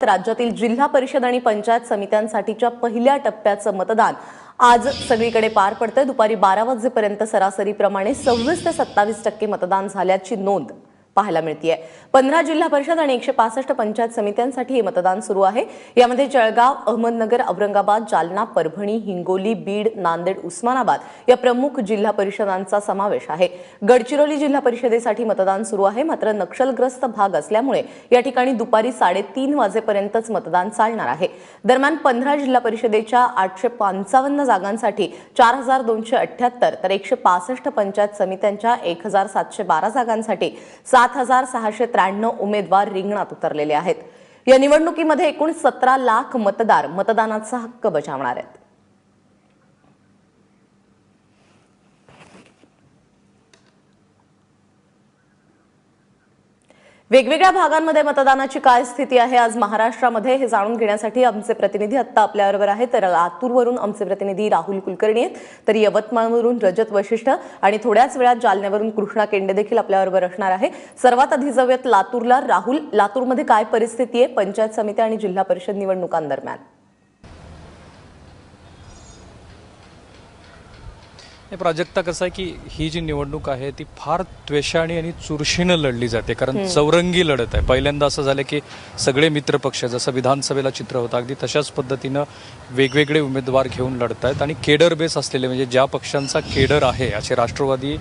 राज्यातील जिल्हा परिषद आणि पंचायत समित्यांसाठीच्या पहिल्या टप्प्याचं मतदान आज सगळीकडे पार पडतंय। दुपारी 12 वाजेपर्यंत सरासरीप्रमाणे 26 ते 27% मतदान झाल्याची नोंद पाहायला मिळतेय। 15 जिल्हा परिषद आणि 165 पंचायत समित्यांसाठी हे मतदान सुरू आहे। यामध्ये जळगाव, अहमदनगर, औरंगाबाद, जालना, परभणी, हिंगोली, बीड, नांदेड, उस्मानाबाद या प्रमुख जिल्हा परिषदांचा समावेश आहे। गडचिरोली जिल्हा परिषदेसाठी मतदान सुरू आहे, मात्र नक्षलग्रस्त भाग असल्यामुळे या ठिकाणी दुपारी 3:30 वाजेपर्यंतच मतदान चालणार आहे। दरम्यान 15 जिल्हा परिषदेच्या 855 जागांसाठी 4278 तर 165 पंचायत समित्यांच्या 1712 जागांसाठी 7693 उमेदवार रिंगणात उतरलेले आहेत। या निवडणुकीमध्ये एकूण 17 लाख मतदार मतदानाचा हक्क बजावणार आहेत। वेगवेगळ्या भागांमध्ये मतदानाची काय स्थिती आहे आज महाराष्ट्रामध्ये हे जाणून घेण्यासाठी आमचे प्रतिनिधी आता आपल्याबरोबर आहेत। तर लातूरवरून आमचे प्रतिनिधी राहुल कुलकर्णी आहेत, तर यवतमाळवरून रजत वशिष्ठ आणि थोड्याच वेळात जालन्यावरून कृष्णा केंडे देखील आपल्याबरोबर असणार आहे। सर्वात आधी जाऊयात लातूरला। राहुल, लातूरमध्ये काय परिस्थिती आहे पंचायत समिती आणि जिल्हा परिषद निवडणुकांदरम्यान? प्राजक्ता, कसं आहे की ही जी निवडणूक आहे ती फार त्वेषाने आणि चुरशीनं लढली जाते, कारण चौरंगी लढत आहे। पहिल्यांदा असं झालं की सगळे मित्रपक्ष, जसं विधानसभेला चित्र होतं अगदी तशाच पद्धतीनं वेगवेगळे उमेदवार घेऊन लढत आहेत आणि केडर बेस असलेले, म्हणजे ज्या पक्षांचा केडर आहे असे राष्ट्रवादी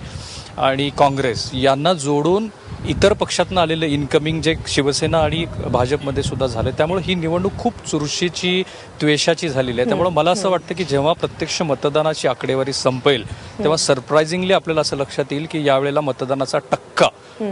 आणि काँग्रेस यांना जोडून इतर पक्षातून आलेले इनकमिंग जे शिवसेना आणि भाजपमध्ये सुद्धा झाले, त्यामुळे ही निवडणूक खूप चुरशीची, त्वेषाची झालेली आहे। त्यामुळे मला असं वाटतं की जेव्हा प्रत्यक्ष मतदानाची आकडेवारी संपेल तेव्हा सरप्रायझिंगली आपल्याला असं लक्षात येईल की यावेळेला मतदानाचा टक्का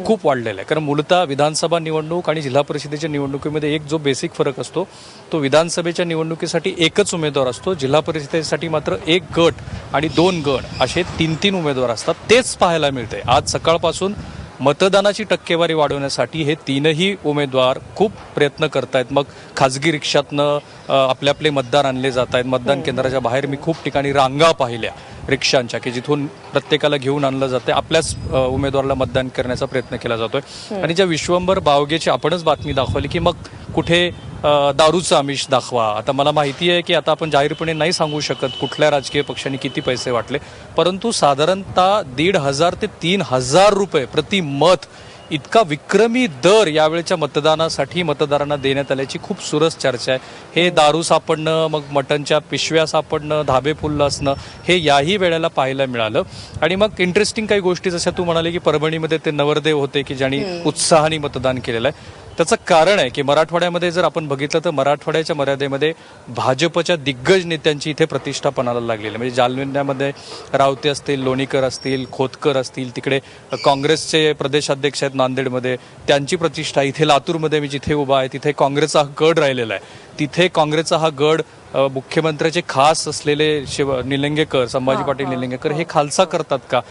खूप वाढलेला आहे। कारण मूलतः विधानसभा निवडणूक आणि जिल्हा परिषदेच्या निवडणुकीमध्ये एक जो बेसिक फरक असतो तो विधानसभेच्या निवडणुकीसाठी एकच उमेदवार असतो, जिल्हा परिषदेसाठी मात्र एक गट आणि 2 गट असे 3-3 उमेदवार असतात। तेच पाहायला मिळते। आज सकाळपासून मतदानाची टक्केवारी वाढवण्यासाठी हे तीनही उमेदवार खूप प्रयत्न करतायत। मग खाजगी रिक्षातनं आपले आपले मतदार आणले जात आहेत। मतदान केंद्राच्या बाहेर मी खूप ठिकाणी रांगा पाहिल्या रिक्षांच्या, की जिथून प्रत्येकाला घेऊन आणलं जाते, आपल्याच उमेदवाराला मतदान करण्याचा प्रयत्न केला जातोय। आणि ज्या विश्वंभर बावगेची आपणच बातमी दाखवली की मग कुठे दारूचं आमिष दाखवा। आता मला माहिती आहे की आता आपण जाहीरपणे नाही सांगू शकत कुठल्या राजकीय पक्षांनी किती पैसे वाटले, परंतु साधारणतः 1,500 ते 3,000 रुपये प्रति मत इतका विक्रमी दर यावेळच्या मतदानासाठी मतदारांना देण्यात आल्याची खूप सुरस चर्चा आहे। हे दारू सापडणं, मग मटणच्या पिशव्या सापडणं, धाबे फुललं असणं, हे याही वेळेला पाहायला मिळालं। आणि मग इंटरेस्टिंग काही गोष्टी, जशा तू म्हणाले की परभणीमध्ये ते नवरदेव होते की ज्यांनी उत्साहाने मतदान केलेलं आहे। त्याचं कारण आहे की मराठवाड्यामध्ये जर आपण बघितलं तर मराठवाड्याच्या मर्यादेमध्ये भाजपच्या दिग्गज नेत्यांची इथे प्रतिष्ठा पणाला लागलेली आहे। म्हणजे जालन्यामध्ये रावते असतील, लोणीकर असतील, खोतकर असतील, तिकडे काँग्रेसचे प्रदेशाध्यक्ष आहेत नांदेडमध्ये, त्यांची प्रतिष्ठा इथे लातूरमध्ये मी जिथे उभा आहे तिथे काँग्रेसचा हा गड राहिलेला आहे। तिथे काँग्रेसचा हा गड मुख्यमंत्र्याचे खास असलेले निलंगेकर, संभाजी पाटील निलंगेकर हे खालसा करतात का,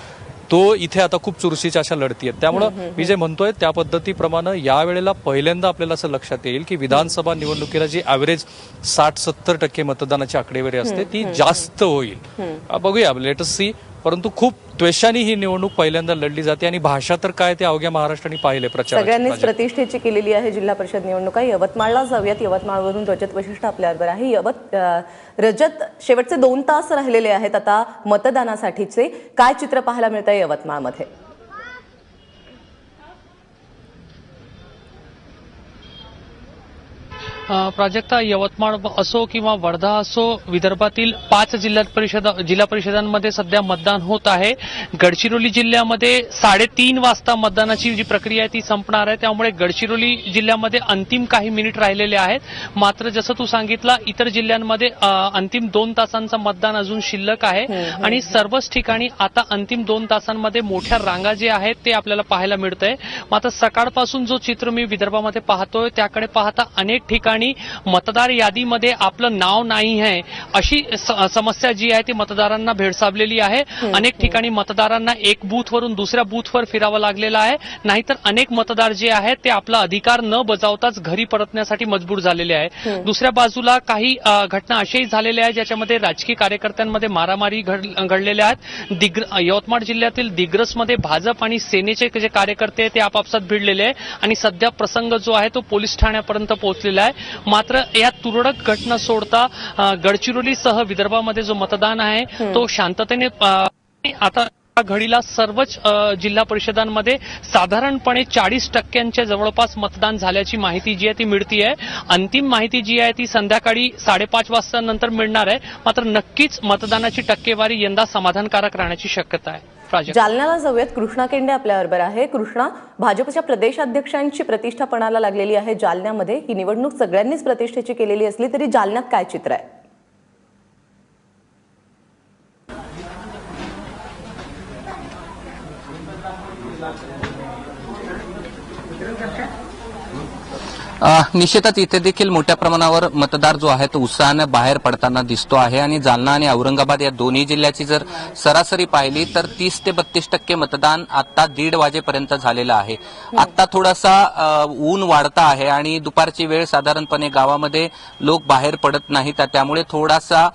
तो इथे आता खूप चुरशीच्या अशा लढती आहेत। त्यामुळं मी जे म्हणतोय त्या पद्धतीप्रमाणे यावेळेला पहिल्यांदा आपल्याला असं लक्षात येईल की विधानसभा निवडणुकीला जी ॲव्हरेज 60-70% मतदानाची आकडेवारी असते ती जास्त होईल। बघूया, लेट अस सी। परंतु खूप त्वेषाने ही निवडणूक पहिल्यांदा लढली जाते आणि भाषा तर काय ते अवघ्या महाराष्ट्राने पाहिले प्रचार सगळ्यांनीच प्रतिष्ठेची केलेली आहे जिल्हा परिषद निवडणुका। यवतमाळला जाऊयात। यवतमाळवरून रजत वशिष्ठ आपल्याबरोबर आहे। रजत, शेवटचे 2 तास राहिलेले आहेत आता मतदानासाठीचे, काय चित्र पाहायला मिळत आहे यवतमाळमध्ये? प्राजक्ता, यवतमाळ असो किंवा वर्धा असो, विदर्भातील 5 जिल्हा परिषदांमध्ये सध्या मतदान होत आहे। गडचिरोली जिल्ह्यामध्ये 3:30 वाजता मतदानाची जी प्रक्रिया आहे ती संपणार आहे, त्यामुळे गडचिरोली जिल्ह्यामध्ये अंतिम काही मिनिट राहिलेले आहेत। मात्र जसं तू सांगितलं, इतर जिल्ह्यांमध्ये अंतिम 2 तासांचं मतदान अजून शिल्लक आहे आणि सर्वच ठिकाणी आता अंतिम 2 तासांमध्ये मोठ्या रांगा जे आहेत ते आपल्याला पाहायला मिळतंय। मात्र सकाळपासून जो चित्र मी विदर्भामध्ये पाहतोय त्याकडे पाहता अनेक ठिकाणी मतदार यादीमध्ये आपलं नाव नाही आहे अशी समस्या जी आहे ती मतदारांना भेडसावलेली आहे। अनेक ठिकाणी मतदारांना एक बूथवरून दुसऱ्या बूथवर फिरावं लागलेलं आहे, नाहीतर अनेक मतदार जे आहेत ते आपला अधिकार न बजावताच घरी परतण्यासाठी मजबूर झालेले आहे। दुसऱ्या बाजूला काही घटना अशाही झालेल्या आहेत ज्याच्यामध्ये राजकीय कार्यकर्त्यांमध्ये मारामारी घडलेल्या आहेत। यवतमाळ जिल्ह्यातील दिग्रसमध्ये भाजप आणि सेनेचे जे कार्यकर्ते ते आपापसात भिडलेले आहे आणि सध्या प्रसंग जो आहे तो पोलीस ठाण्यापर्यंत पोहोचलेला आहे। मात्र या तुरळक घट न सोडता गडचिरोलीसह विदर्भामध्ये जो मतदान आहे तो शांततेने आता घडीला सर्वच जिल्हा परिषदांमध्ये साधारणपणे 40% जवळपास मतदान झाल्याची माहिती जी आहे ती मिळतीये. अंतिम माहिती जी आहे ती संध्याकाळी 5:30 वाजता नंतर मिळणार आहे. मात्र नक्कीच मतदानाची टक्केवारी यंदा समाधानकारक राहण्याची शक्यता आहे. प्राजक्त, जालन्याला जाऊयात. कृष्णा केंडे आपल्याबरोबर आहे. कृष्णा, भाजपच्या प्रदेशाध्यक्षांची प्रतिष्ठा पणाला लागलेली आहे जालन्यामध्ये. ही निवडणूक सगळ्यांनीच प्रतिष्ठेची केलेली असली तरी जालन्यात काय चित्र आहे? निश्चितच इथे देखील मोठ्या प्रमाणावर मतदार जो आहे तो उत्साहाने बाहेर पडताना दिसतो आहे आणि जालना आणि औरंगाबाद या दोन्ही जिल्ह्याची जर सरासरी पाहिली तर 30 ते 32% मतदान आता 1:30 वाजेपर्यंत झालेलं आहे. आता थोडासा ऊन वाढता आहे आणि दुपारची वेळ साधारणपणे गावामध्ये लोक बाहेर पडत नाहीत, त्यामुळे थोडासा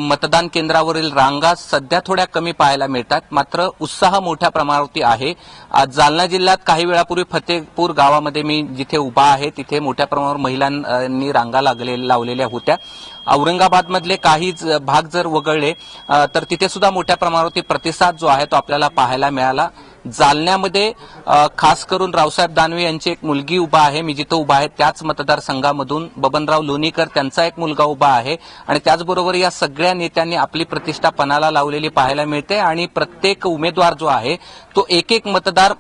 मतदान केंद्रावरील रांगा सध्या थोड्या कमी पाहायला मिळतात. मात्र उत्साह मोठ्या प्रमाणावरती आहे. आज जालना जिल्ह्यात काही वेळापूर्वी फतेपूर गावामध्ये मी जिथे उभा आहे तिथे मोठ्या प्रमाणावर महिलांनी रांगा लावलेल्या होत्या. औरंगाबादमधले काही भाग जर वगळले तर तिथे सुद्धा मोठ्या प्रमाणावरती प्रतिसाद जो आहे तो आपल्याला पाहायला मिळाला. जालन्यामध्ये खास करून रावसाहेब दानवे यांची एक मुलगी उभा आहे. मी जिथं उभा आहे त्याच मतदारसंघामधून बबनराव लोणीकर त्यांचा एक मुलगा उभा आहे आणि त्याचबरोबर या सगळ्या नेत्यांनी आपली प्रतिष्ठा पणाला लावलेली पाहायला मिळते आणि प्रत्येक उमेदवार जो आहे तो एक एक मतदार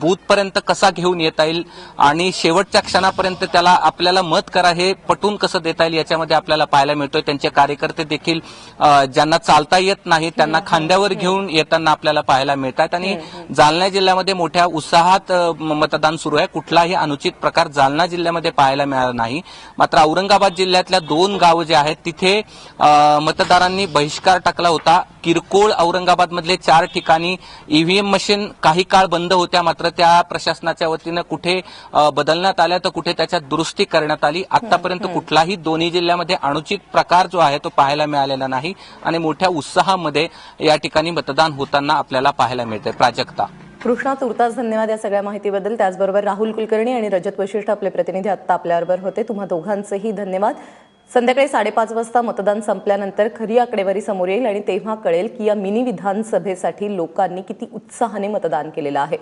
बूथपर्यंत कसा घेऊन येता येईल आणि शेवटच्या क्षणापर्यंत त्याला आपल्याला मत करा हे पटवून कसं देता येईल याच्यामध्ये आपल्याला पाहायला मिळतोय. त्यांचे कार्यकर्ते देखील ज्यांना चालता येत नाही त्यांना खांद्यावर घेऊन येताना आपल्याला पाहायला मिळतात आणि जालना जिल्ह्यामध्ये मोठ्या उत्साहात मतदान सुरू आहे. कुठलाही अनुचित प्रकार जालना जिल्ह्यामध्ये पाहायला मिळाला नाही. मात्र औरंगाबाद जिल्ह्यातल्या 2 गावं जे आहेत तिथे मतदारांनी बहिष्कार टाकला होता. किरकोळ औरंगाबादमधले 4 ठिकाणी ईव्हीएम मशीन काही काळ बंद होत्या, मात्र त्या प्रशासनाच्या वतीनं कुठे बदलण्यात आल्या तर कुठे त्याच्यात दुरुस्ती करण्यात आली. आतापर्यंत कुठलाही दोन्ही जिल्ह्यामध्ये अनुचित प्रकार जो आहे तो पाहायला मिळालेला नाही आणि मोठ्या उत्साहामध्ये या ठिकाणी मतदान होताना आपल्याला पाहायला मिळते. प्राजक्ता. कृष्णा, तुर्तास धन्यवाद या सगळ्या माहितीबद्दल. त्याचबरोबर राहुल कुलकर्णी आणि रजत वशिष्ठ आपले प्रतिनिधी आत्ता आपल्याबरोबर होते. तुम्हा दोघांचेही धन्यवाद. संध्याकाळी 5:30 वाजता मतदान संपल्यानंतर खरी आकडेवारी समोर येईल आणि तेव्हा कळेल की या मिनी विधानसभेसाठी लोकांनी किती उत्साहाने मतदान केलेलं आहे.